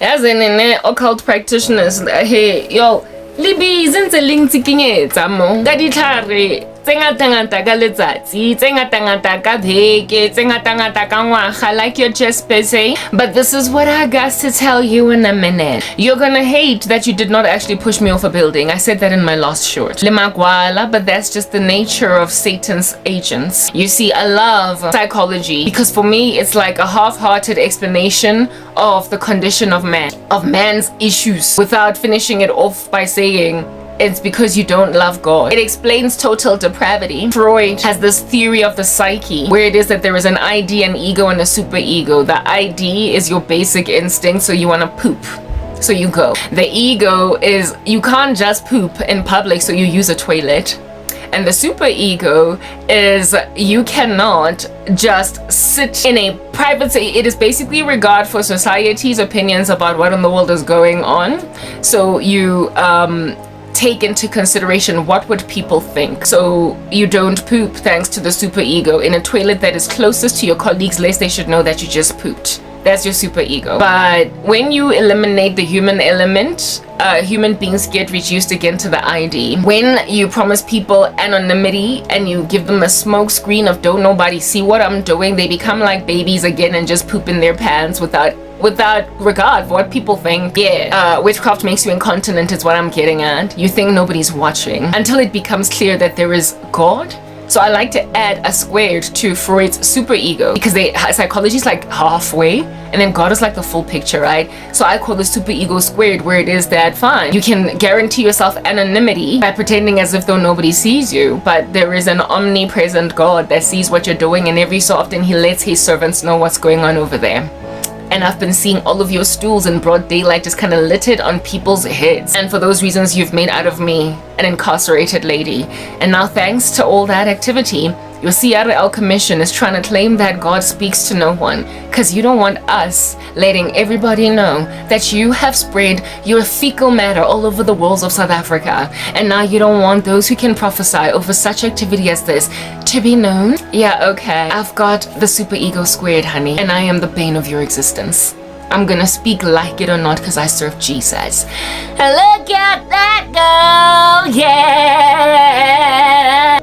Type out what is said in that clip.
As in occult practitioners, hey, yo, Libby isn't a link ticking it, Amo. Gaditari, Tengata ka letsatsi, Tengata ka beke, Tengata ka ngwaga, like you're just busy. But this is what I got to tell you in a minute. You're gonna hate that you did not actually push me off a building. I said that in my last short. Limagwala, but that's just the nature of Satan's agents. You see, I love psychology because for me, it's like a half-hearted explanation of the condition of man, of man's issues, without finishing it off by saying, it's because you don't love God. It explains total depravity. Freud has this theory of the psyche where it is that there is an ID, an ego, and a superego. The ID is your basic instinct, so you want to poop. So you go. The ego is you can't just poop in public, so you use a toilet. And the superego is you cannot just sit in a private, it is basically regard for society's opinions about what in the world is going on. So you take into consideration what would people think. So you don't poop thanks to the superego in a toilet that is closest to your colleagues, lest they should know that you just pooped. That's your superego. But when you eliminate the human element, human beings get reduced again to the ID. When you promise people anonymity and you give them a smoke screen of don't nobody see what I'm doing, they become like babies again and just poop in their pants without regard for what people think. Witchcraft makes you incontinent is what I'm getting at. You think nobody's watching until it becomes clear that there is God. So I like to add a squared to Freud's superego because psychology is like halfway and then God is like the full picture, right? So I call the superego squared, where it is that fine, you can guarantee yourself anonymity by pretending as if though nobody sees you, but there is an omnipresent God that sees what you're doing, and every so often he lets his servants know what's going on over there. And I've been seeing all of your stools in broad daylight just kind of littered on people's heads. And for those reasons, you've made out of me an incarcerated lady. And now thanks to all that activity, your CRL commission is trying to claim that God speaks to no one, because you don't want us letting everybody know that you have spread your fecal matter all over the walls of South Africa. And now you don't want those who can prophesy over such activity as this to be known. Yeah, okay. I've got the superego squared, honey, and I am the bane of your existence. I'm gonna speak like it or not because I serve Jesus. Look at that girl, yeah.